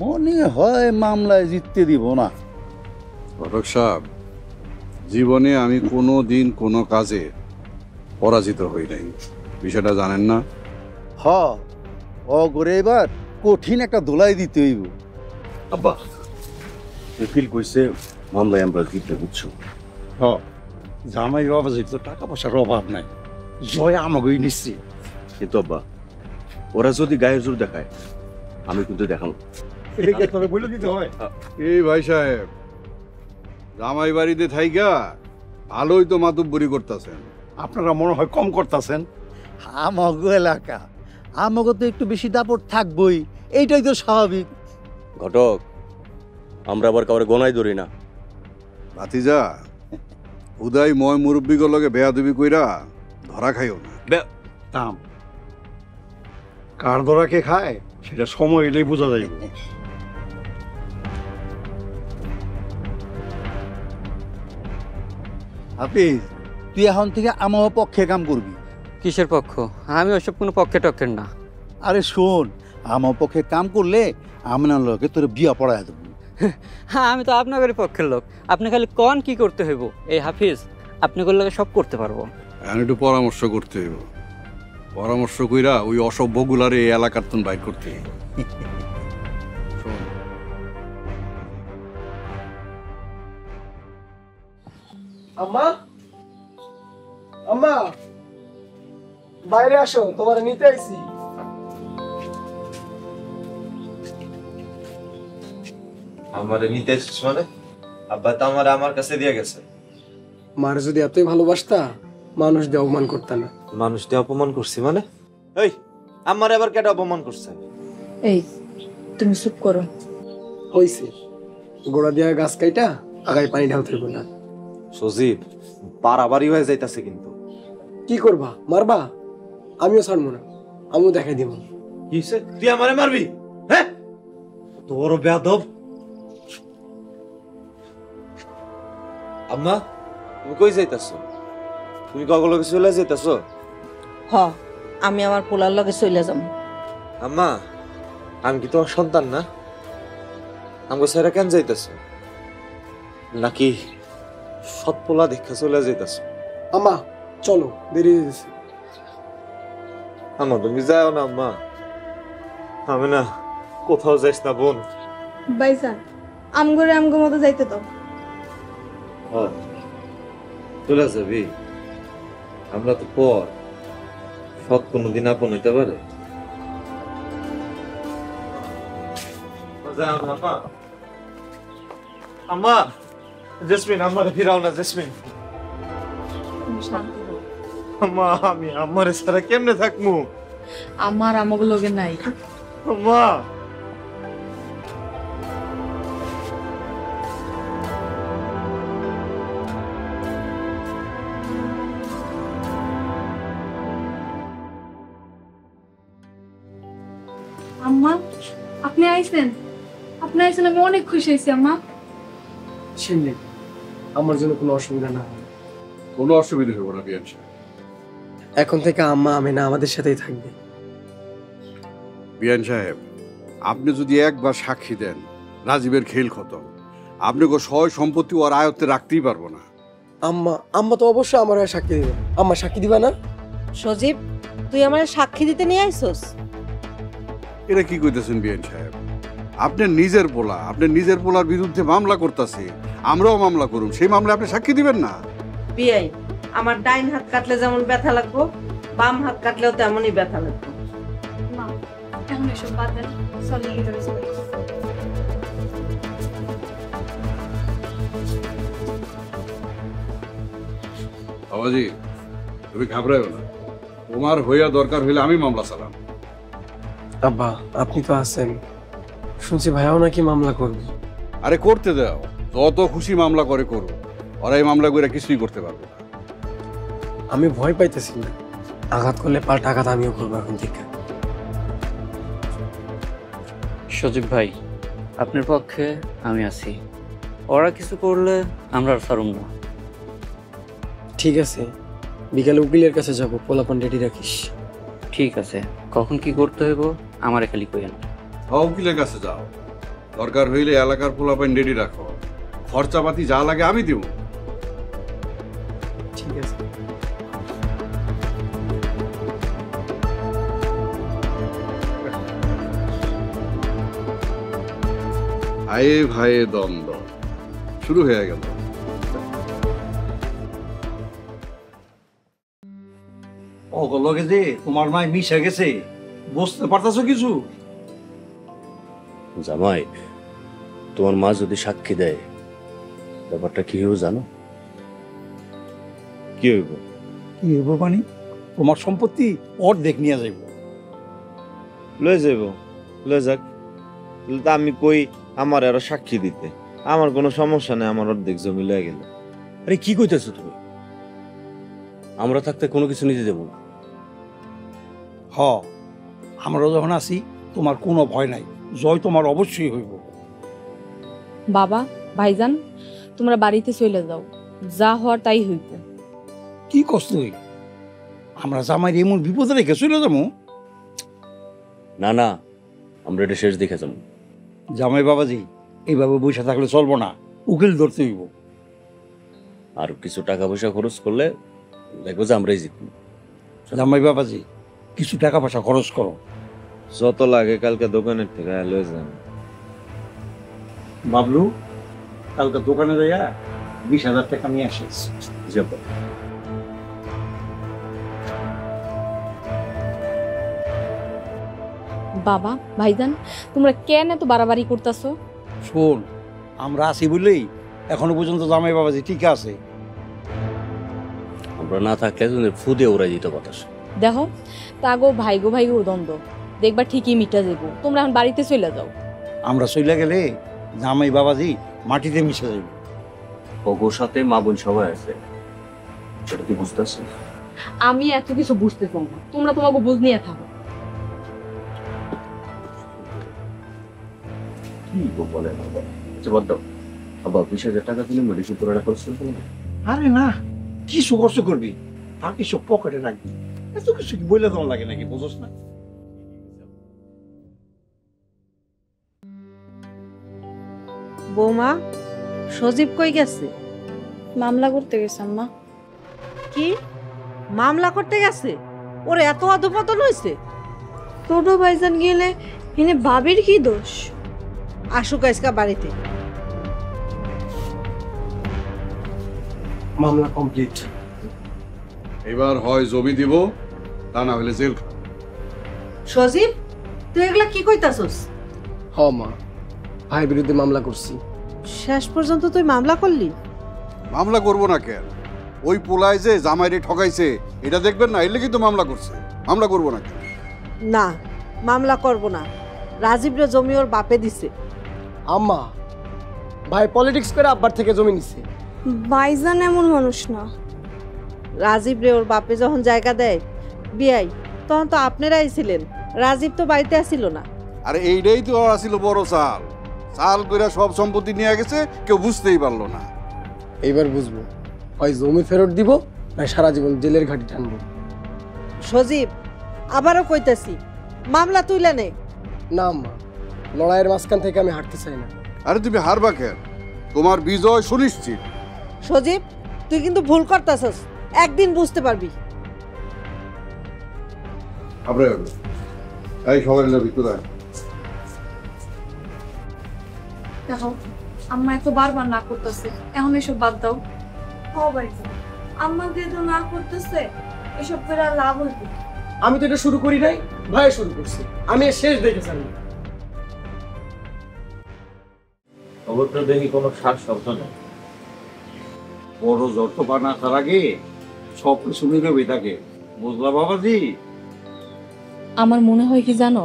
মনে হয় মামলায় জিততে দিব না। ঘটক সাহেব, জীবনে আমি কোনো দিন কোনো কাজে পরাজিত হই নাই, বিষয়টা জানেন না? করে এবার কঠিন একটা দোলাই দিতে হইব। আব্বা ফিল কইছে মামলায় আমরা জিততে বুঝছো। জামাই বাবাজির তো টাকা পয়সার অভাব নাই, জয় আমাকেই নিশ্চিত। কিন্তু আব্বা, ওরা যদি গায়ের জোর দেখায়, আমি কিন্তু দেখাবো। বলে দিতে হয়। এই ভাই সাহেব, জামাই বাড়িতে থাইকা ভালোই তো মাতুব্বরি করতেছেন। আপনারা মনে হয় কম করতেছেন। আমাগো এলাকা, আমাগো তো একটু বেশি দাপট থাকবই, এইটাই তো স্বাভাবিক। ঘটক, আমরা আবার কাউরে গনাই ধরি না। ভাতিজা, উদয় ময় মুরব্বীগুলোর লগে বেয়াদবি কইরা ধরা খাইও না। দাম কার ধরা কে খায় সেটা সময় এলেই বোঝা যাইব। হাফিজ, তুই এখন থেকে আমার পক্ষে কাম করবি। কিসের পক্ষ? আমি ওসব কোনো পক্ষে টক্ষের না। আরে শোন, আমার পক্ষে কাম করলে আমার লোকে তোর বিয়া পড়ায় দেবো। হ্যাঁ, আমি তো আপনাদের পক্ষের লোক। আপনি খালি কন কি করতে হইব। এই হাফিজ, আপনি করলে সব করতে পারবো। এখন একটু পরামর্শ করতে হইব। পরামর্শ কইরা ওই অসভ্যগুলারে এই এলাকার তুন বাইর করতে হইব। আম্মা, আম্মা, বাইরে আসো, তোমার নিতে আইছি। আমারে নিতে এসেছিস মানে? আব্বা তো আমার কাছে দিয়ে গেছে। মার যদি এতই ভালোবাসতা, মানুষ দিয়ে অপমান করতা না। মানুষ দিয়ে অপমান করছি মানে? এই, আমার এবার কেটে অপমান করছে? এই, তুমি চুপ করো। হইছে, গোড়া দিয়া গাছ কাইটা আগায় পানি ঢালতে হইব না। সজীব, বাড়াবাড়ি হয়ে যাইতাছে কিন্তু। কি করবা, মারবা? আমিও ছাড়বো না, আমিও দেখাই দিব। কিসে তুই আমারে মারবি? হ্যাঁ, তোর বেয়াদব। আম্মা, তুমি কই যাইতাছো? তুমি কখন লগে চলে যাইতাছো? হ, আমি আমার পোলার লগে চলে যাব। আম্মা, আমি কি তোমার সন্তান না? আমাকে ছেড়ে কেন যাইতাছো? নাকি সৎ পোলা দেখা চলে যাইতাছো? আম্মা চলো, দেরি হয়ে গেছে। আম্মা তুমি যাও না আম্মা, আমি না কোথাও যাইস না বোন। ভাইজান, আমগো মতো যাইতে দাও। চলে যাবি? আমরা তো পর, সৎ কোনোদিন আপন হইতে পারে? আম্মা, জেসমিন, আমারে ফিরাও না জেসমিন। আম্মা, আমি আমারে ছাড়া কেমনে থাকমু? আমার আমাকে লগে নাই। আম্মা, আম্মা, আপনি আইছেন? আপনি আইছেন, আমি অনেক খুশি হয়েছি আম্মা। শিমলি, আমার জন্য কোনো অসুবিধা না। কোনো অসুবিধা হবে না বিয়ান সাহেব। এখন থেকে আম্মা আমিনা আমাদের সাথেই থাকবে। বিয়ান সাহেব, আপনি যদি একবার সাক্ষী দেন, রাজীবের খেল খতম। আপনাকে সয় সম্পত্তি ওর আয়ত্তে রাখতেই পারবো না। আম্মা তো অবশ্যই আমার হয়ে সাক্ষী দিবে। আম্মা সাক্ষী দিবা না? সজীব, তুই আমার সাক্ষী দিতে নিয়ে আইছস? এটা কি কইতেছেন বিয়ান সাহেব? আপনার নিজের পোলা, আপনার নিজের পোলার বিরুদ্ধে মামলা করতেছে, আমরাও মামলা করুন, সেই মামলায় আপনি সাক্ষী দিবেন না? বিয়াই, আমার ডাইন হাত কাটলে যেমন ব্যথা লাগবো, বাম হাত কাটলেও তেমনই ব্যথা লাগবে। মা, এখন এসব বাদ দেন, চলেন ভিতরে চলে। বাবাজি, তুমি ঘাবড়াও না। তোমার হইয়া দরকার হইলে আমি মামলা চালাম। আব্বা, আপনি তো আছেন, শুনছি ভাইয়াও নাকি মামলা করবে। আরে করতে দাও, যত খুশি মামলা করে করো। ওরা এই মামলা করে কিছুই করতে পারবে না। আমি ভয় পাইতেছি না, আঘাত করলে পাল্টা আঘাত আমিও করবো এখন থেকে। সজীব ভাই, আপনার পক্ষে আমি আছি। ওরা কিছু করলে আমরা আর ছাড়ুম না। ঠিক আছে, বিকালে উকিলের কাছে যাবো, পোলাপান রেডি রাখিস। ঠিক আছে, কখন কি করতে হইব আমারে খালি কইেন। উকিলের কাছে যাও, দরকার হইলে এলাকার পোলাপান রেডি রাখো। খরচাপাতি যা লাগে আমি দিব। ঠিক আছে। ভাইয়ে ভাইয়ে দ্বন্দ্ব শুরু হয়ে গেল। লগে যে তোমার মায় মিশে গেছে, বুঝতে পারতাছো কিছু? জামাই, তোমার মা যদি সাক্ষী দেয়, ব্যাপারটা কি হইব জানো? কি হইব? কি হইব মানে? তোমার সম্পত্তি অর্ধেক নিয়ে যাইব। লয়ে যাইব, লয়ে যাক। তা আমি কই আমার আরো সাক্ষী দিতে। আমার কোনো সমস্যা নেই, আমার অর্ধেক জমি লয়ে গেল। আরে কি কইতেছো তুমি? আমরা থাকতে কোনো কিছু নিতে দেবো না। হ, আমরা যখন আছি তোমার কোনো ভয় নাই, জয় তোমার অবশ্যই হইব। বাবা, ভাইজান, তোমরা বাড়িতে চলে যাও, যা হওয়ার তাই হইব। কি কষ্ট তুই? আমরা জামাই এমন বিপদে রেখে চলে যাবো? না না, আমরা এটা শেষ দেখে যাবো। জামাই বাবাজি, এইভাবে বসে থাকলে চলবো না, উকিল ধরতে হইব। আর কিছু টাকা পয়সা খরচ করলে দেখবো যে আমরাই জিতবো। জামাই বাবাজি, কিছু টাকা পয়সা খরচ করো। যত লাগে কালকে দোকানের থেকে লয়ে যান। বাবলু, কালকে দোকানে যাইয়া 20,000 টাকা নিয়ে আসিস। বাবা, ভাইজান, তোমরা কেন এত বাড়াবাড়ি করতেছো? শোন, আমরা আছি বলেই এখনো পর্যন্ত জামাই বাবাজি ঠিক আছে। আমরা না থাকলে তোদের ফুদে উড়াই দিত বাতাস। দেখো, তাগো ভাইগো ভাইগো দ্বন্দ্ব দেখবা ঠিকই মিটা যাইব। তোমরা এখন বাড়িতে চলে যাও। আমরা চলে গেলে জামাই বাবাজি মাটিতে মিশে যাইব। ওগোর সাথে মা বোন সবাই আছে, সেটা কি বুঝতেছ? আমি এত কিছু বুঝতে চাই না, তোমরা তোমাকে বুঝ নিয়ে থাকো। কি বলে না বলে? আচ্ছা বাদ দাও, আবার 20,000 টাকা দিলে মেডিসিন পুরোটা খরচ করতে হবে। আরে না, কিছু কষ্ট করবি, বাকি সব পকেটে রাখবি। এত কিছু কি বলে তোমার লাগে নাকি, বুঝোস না? বৌমা, সজীব কই গেছে? মামলা করতে গেছে আম্মা। কি মামলা করতে গেছে? ওর এত অধপতন হয়েছে? ছোট ভাইজান গেলে এনে ভাবির কি দোষ? আসুক আজকা বাড়িতে। মামলা কমপ্লিট। এবার হয় জমি দিব, তা না হলে জেল। সজীব, তুই এগুলা কি কইতাছস? হ মা, ভাই বিরুদ্ধে মামলা করছি। শেষ পর্যন্ত তুই মামলা করলি? মামলা করব না কেন? ওই পোলায় যে জামাইরে ঠকাইছে এটা দেখবেন না, এলে কিন্তু মামলা করছে। মামলা করব না কেন? না, মামলা করব না। রাজীবরে জমি ওর বাপে দিছে। আম্মা, ভাই পলিটিক্স করে আব্বার থেকে জমি নিছে। ভাইজান এমন মানুষ না। রাজীবরে ওর বাপে যখন জায়গা দেয় বিয়াই, তখন তো আপনারাই ছিলেন, রাজীব তো বাড়িতে আসিল না। আরে এইটাই তো আসিল বড় চাল। চাল কইরা সব সম্পত্তি নিয়ে গেছে, কেউ বুঝতেই পারলো না। এইবার বুঝবো, হয় জমি ফেরত দিব না সারা জীবন জেলের ঘাটি টানবো। সজীব, আবারও কইতাছি, মামলা তুইলা নে। না আম্মা, লড়াইয়ের মাঝখান থেকে আমি হাঁটতে চাই না। আরে তুমি হারবা কেন? তোমার বিজয় সুনিশ্চিত। সজীব, তুই কিন্তু ভুল করতাছস, একদিন বুঝতে পারবি। এই সবাই ভিতরে দেখো, আম্মা এত বারবার না করতেছে, এখন এসব বাদ দাও। ও ভাইজান, আম্মা যেহেতু না করতেছে, এসব করে আর লাভ হইবে? আমি তো এটা শুরু করি নাই, ভাই শুরু করছে। আমি এর শেষ দেখেছি। অবশ্য দেখি কোনো সার শব্দ নেই। বড় যত বানা তার আগে সব কিছু নিরবই থাকে, বুঝলা বাবাজি? আমার মনে হয় কি জানো,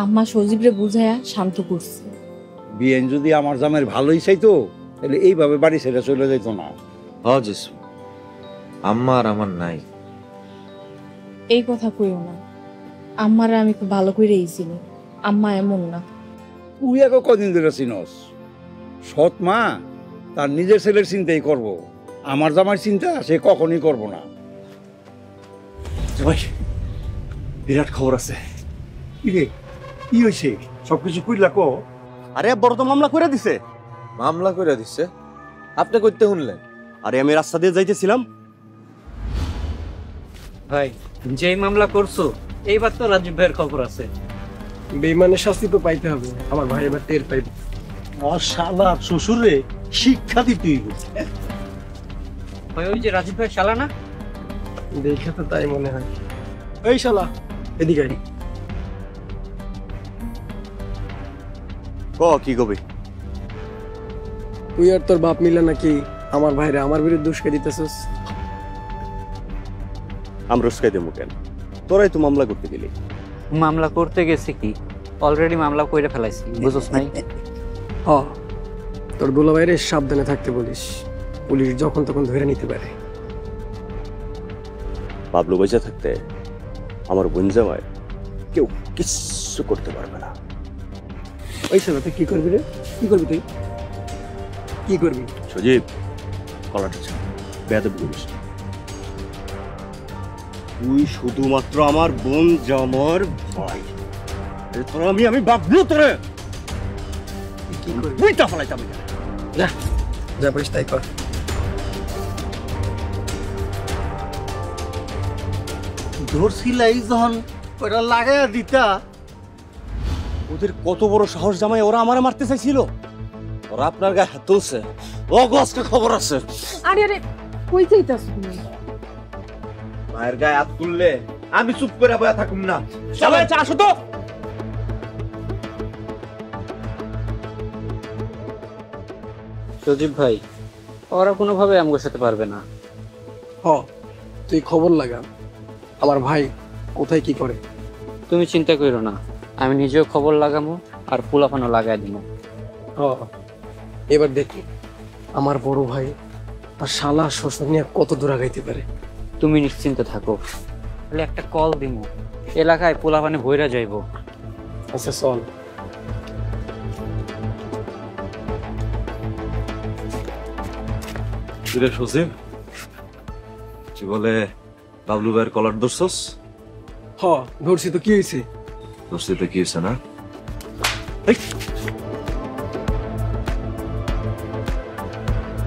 আম্মা সজীবরে বুঝায়া শান্ত করছে। বিয়েন যদি আমার জামাইয়ের ভালোই চাইতো, তাহলে এইভাবে বাড়ি ছেড়ে চলে যেত না। হ্যাঁ জিসু, আম্মা আর আমার নাই। এই কথা কইও না, আম্মারে আমি খুব ভালো করেই চিনি। আম্মা এমন না। তুই আগে কদিন ধরে চিনস? সৎ মা তার নিজের ছেলের চিন্তাই করব, আমার জামাইয়ের চিন্তা সে কখনই করব না। ভাই, বিরাট খবর আছে। কি রে, কি হয়েছে? সবকিছু কইলা কো। আরে বড় তো মামলা করে দিছে। মামলা করে দিচ্ছে? আপনি করতে শুনলেন? আরে আমি রাস্তা দিয়ে যাইতেছিলাম। ভাই, যেই মামলা করছো এইবার তো রাজীব ভাইয়ের খবর আছে। বেইমানের শাস্তি তো পাইতে হবে। আমার ভাই এবার টের পাইবে। শালা শ্বশুরে শিক্ষা দিতে ওই যে রাজীব ভাই শালা না? দেখে তো তাই মনে হয়। এই শালা, এদিকে আয়। কি কবি? তুই আর তোর বাপ মিলে নাকি আমার ভাইরে আমার বিরুদ্ধে উস্কে দিতেছিস? আমরা উস্কাই দেবো কেন? তোরাই তো মামলা করতে গেলি। মামলা করতে গেছে কি, অলরেডি মামলা কইরা ফেলাইছি, বুঝছস নাই? হ, তোর দুলাভাইরে সাবধানে থাকতে বলিস, পুলিশ যখন তখন ধরে নিতে পারে। বাবলু বেঁচে থাকতে আমার বোন জামাই কেউ কিচ্ছু করতে পারবে না। ওই সময় তুই কি করবি রে? কি করবি তুই? কি করবি? সজীব, কলাটা ছিল বেয়াদবি করিস না। তুই শুধুমাত্র আমার বোন জামার ভাই। তোরা আমি বাবলু তোরে কি করবি? বুইটা ফলাইতাম না। যা, যা পারিস তাই কর। ধরছিলাই যখন ওটা লাগাইয়া দিতা। ওদের কত বড় সাহস জামাই, ওরা আমারে মারতে চাইছিল। ওরা আপনার গায়ে হাত তুলছে, ও আজকে খবর আছে। আরে আরে কই যাইতাছ তুমি? মায়ের গায়ে হাত তুললে আমি চুপ করে বয়া থাকুম না। সবাই আসো তো। সজীব ভাই, ওরা কোনোভাবে আমগোর সাথে পারবে না। হ, তুই খবর লাগা আমার ভাই কোথায় কি করে। তুমি চিন্তা করো না, আমি নিজেও খবর লাগামো আর পোলাপানও লাগাই দিব। হ, এবার দেখি আমার বড় ভাই তার শালা শ্বশুর নিয়ে কত দূর আগাইতে পারে। তুমি নিশ্চিন্ত থাকো, তাহলে একটা কল দিমু, এলাকায় পোলাপানে ভইরা যাইব। আচ্ছা চল। কিরে সজীব, কি বলে বাবলু ভাইয়ের কলার ধরছস? হ, ধরছি তো, কি হয়েছে? ধরছি তো কি হয়েছে না?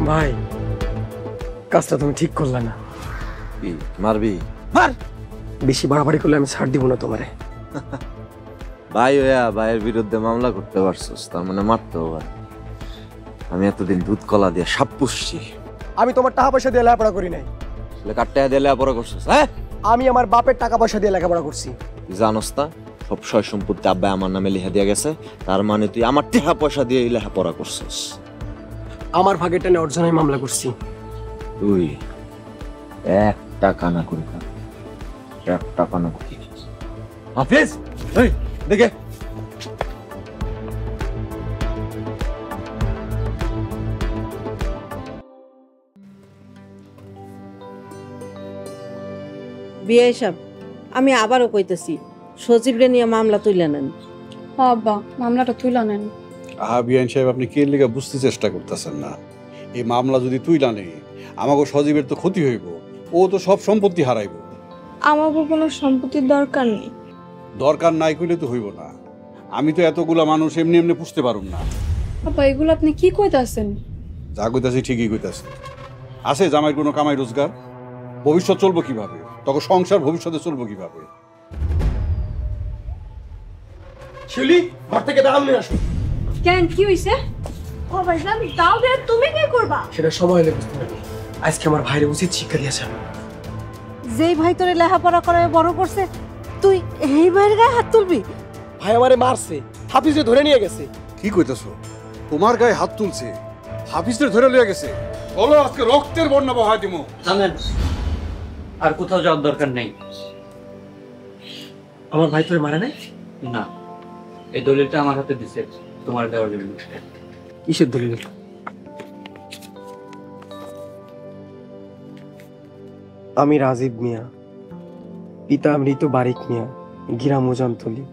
ভাই, কাজটা তুমি ঠিক করলে না। কি মারবি? মার, বেশি বাড়াবাড়ি করলে আমি ছাড় দিব না তোমারে। ভাই হইয়া ভাইয়ের বিরুদ্ধে মামলা করতে পারছস, তার মানে মারতেও পারে। আমি এতদিন দুধ কলা দিয়ে সাপ পুষছি। আমি তোমার টাকা পয়সা দিয়ে লেখাপড়া করি নাই। কাটটা দিয়ে লেখাপড়া করছস? হ্যাঁ, আমি আমার বাপের টাকা পয়সা দিয়ে লেখাপড়া করছি। তুই জানোস না সব সয় সম্পত্তি আব্বা আমার নামে লিখে দিয়ে গেছে, তার মানে তুই আমার টাকা পয়সা দিয়ে লেখাপড়া করছস। আমার ভাগেরটা নেওয়ার জন্যই মামলা করছি। তুই এক টাকা না করি, এক টাকা না করি। হাফিজ, এই দেখে বিয়ে হিসাব আমি আবারও কইতেছি, সজীবরে নিয়ে মামলা তুলে নেন। আব্বা, মামলাটা তুইলা নেন। বিআইন সাহেব, আপনি কে লেগে বুঝতে চেষ্টা করতেছেন না? এই মামলা যদি তুইলা নেই, আমাকে সজীবের তো ক্ষতি হইব। ও তো সব সম্পত্তি হারাইব। আমাকে কোনো সম্পত্তির দরকার নেই। দরকার নাই কইলে তো হইব না। আমি তো এতগুলা মানুষ এমনি এমনি পুষতে পারুম না। আব্বা, এগুলো আপনি কি কইতাছেন? যা কইতাছি ঠিকই কইতাছি। আছে জামাই কোনো কামাই রোজগার? ভবিষ্যৎ চলবো কিভাবে? তখন সংসার ভবিষ্যতে চলবো কিভাবে? শিউলি, ঘর থেকে দাঁড়াম নিয়ে আসো। কেন, কি হইছে? ও ভাইজান, দাও দে, তুমি কি করবা? সেটা সময় হলে বুঝতে পারবি। আজকে আমার ভাইয়ের উচিত শিক্ষা দিয়েছে আমি। যেই ভাই তোরে লেখাপড়া করায় বড় করছে, তুই এই ভাইয়ের গায়ে হাত তুলবি? ভাই আমারে মারছে, হাফিজে ধরে নিয়ে গেছে। কি কইতাছো? তোমার গায়ে হাত তুলছে, হাফিজদের ধরে লিয়ে গেছে? বলো, আজকে রক্তের বন্যা বহায় দিমু। থামেন, আর কোথাও যাওয়ার দরকার নেই। আমার ভাই তোরে মারে নাই? না, এই দলিলটা আমার হাতে দিছে তোমার দেওয়ার জন্য। কিসের দলিল? আমি রাজীব মিয়া, পিতা মৃত বারিক মিয়া, গ্রাম ওজানতলি।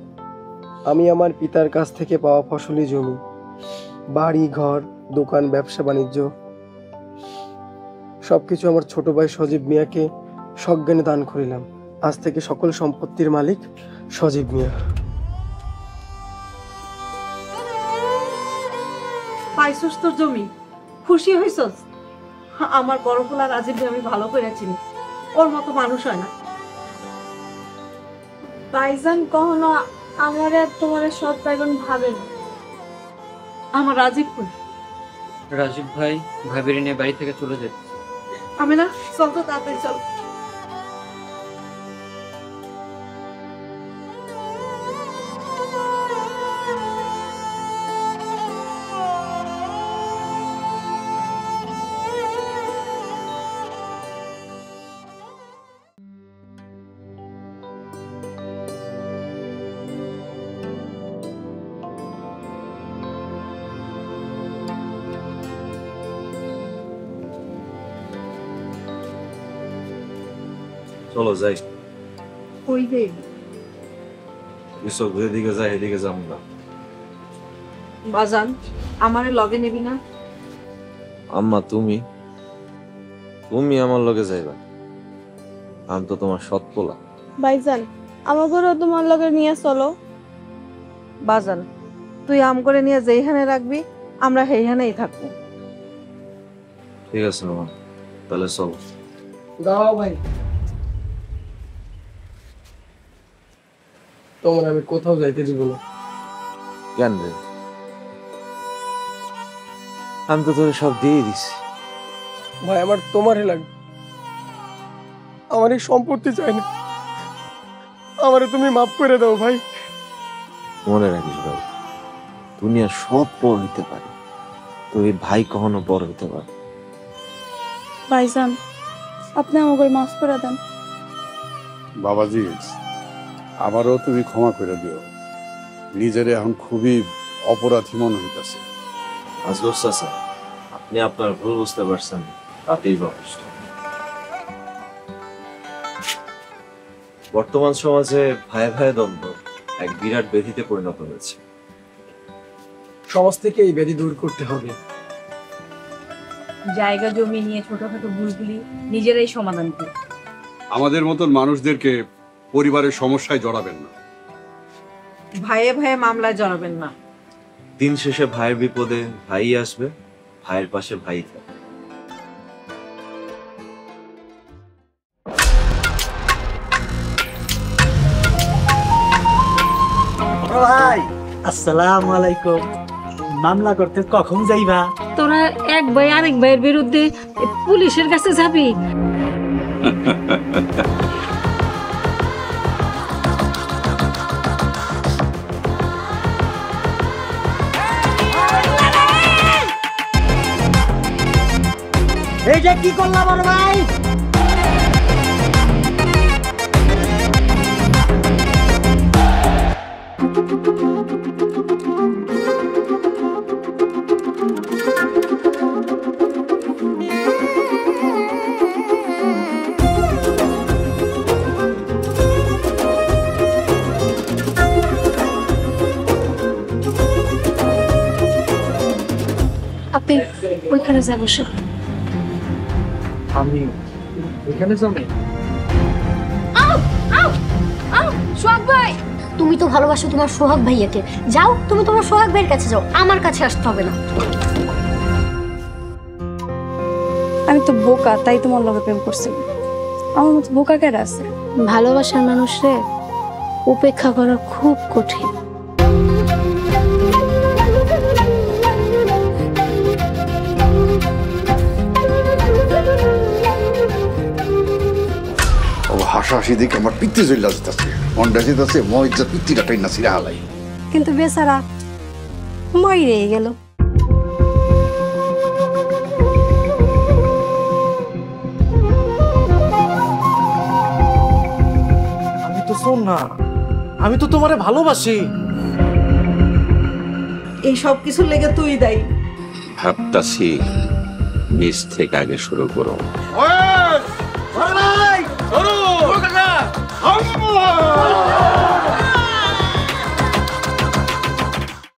আমি আমার পিতার কাছ থেকে পাওয়া ফসলি জমি, বাড়ি ঘর, দোকান, ব্যবসা বাণিজ্য সবকিছু আমার ছোট ভাই সজীব মিয়াকে সজ্ঞানে দান করিলাম। আজ থেকে সকল সম্পত্তির মালিক সজীব মিয়া। পাইছস তোর জমি, খুশি হইছস? আমার বড় পোলা রাজীবকে আমি ভালো করে চিনি, ওর মতো মানুষ হয় না। ভাইজান কখনো আমার আর তোমার সৎ ভাইগন ভাবেন। আমার রাজীব কই? রাজীব ভাই ভাবির নিয়ে বাড়ি থেকে চলে যেতে। আমি না, চল তো তাড়াতাড়ি চল। চলো যাই। কই রে? কিছু যেদিকে যাই এদিকে যাবো না। বাজান আমারে লগে নিবি না? আম্মা তুমি আমার লগে যাইবা, আমি তো তোমার সৎ পোলা। ভাইজান আমাকেও তোমার লগে নিয়ে চলো। বাজান তুই আম করে নিয়ে যেইখানে রাখবি আমরা সেইখানেই থাকবো। ঠিক আছে মামা, তাহলে চলো। দাও ভাই, তোমার আমি কোথাও যাইতে দিব না। কেন রে? আমি তো তোরে সব দিয়ে দিছি। ভাই আমার তোমারই লাগবে, আমার এই সম্পত্তি চাই না, আমারে তুমি মাফ করে দাও ভাই। মনে রাখিস ভাই, দুনিয়া সব পর হইতে পারে, তো এই ভাই কখনো পর হইতে পারে। ভাইজান আপনি আমাকে মাফ করে দেন। বাবাজি, আবারও তুমি ক্ষমা করে দিও, নিজের এখন খুবই অপরাধী মনে হইতেছে। আজগর চাচা, আপনি আপনার ভুল বুঝতে পারছেন, তাতেই যথেষ্ট। বর্তমান সমাজে ভাই ভাই দ্বন্দ্ব এক বিরাট ব্যাধিতে পরিণত হয়েছে। সমাজ থেকে এই ব্যাধি দূর করতে হবে। জায়গা জমি নিয়ে ছোটখাটো ভুলগুলি নিজেরাই সমাধান করে। আমাদের মতন মানুষদেরকে পরিবারের সমস্যায় জড়াবেন না। ভাইয়ে ভাইয়ে মামলায় জড়াবেন না। দিন শেষে ভাইয়ের বিপদে ভাই আসবে, ভাইয়ের পাশে ভাই থাকবে। ভাই আসসালামু আলাইকুম। মামলা করতে কখন যাইবা? তোরা এক ভাই আরেক ভাইয়ের বিরুদ্ধে পুলিশের কাছে যাবি? এই যে কি করলা বড় ভাই? আপনি ওইখানে যা বসে। আমি এখানে যাবো? সোহাগ ভাই, তুমি তো ভালোবাসো তোমার সোহাগ ভাইয়াকে, যাও তুমি তোমার সোহাগ ভাইয়ের কাছে যাও, আমার কাছে আসতে হবে না। আমি তো বোকা, তাই তোমার লগে প্রেম করছি। আমার মতো বোকা কেন আছে? ভালোবাসার মানুষরে উপেক্ষা করা খুব কঠিন। হাসাহাসি দেখে আমার পিত্তি জল্লা যেতেছে, মনটা যেতেছে মজা পিত্তিটা টাইনা ছিঁড়া হালাই। কিন্তু বেচারা মরে গেল। আমি তো শোন না, আমি তো তোমারে ভালোবাসি। এই সব কিছুর লেগে তুই দায়ী। ভাবতাছি নিজ থেকে আগে শুরু করো। ভাই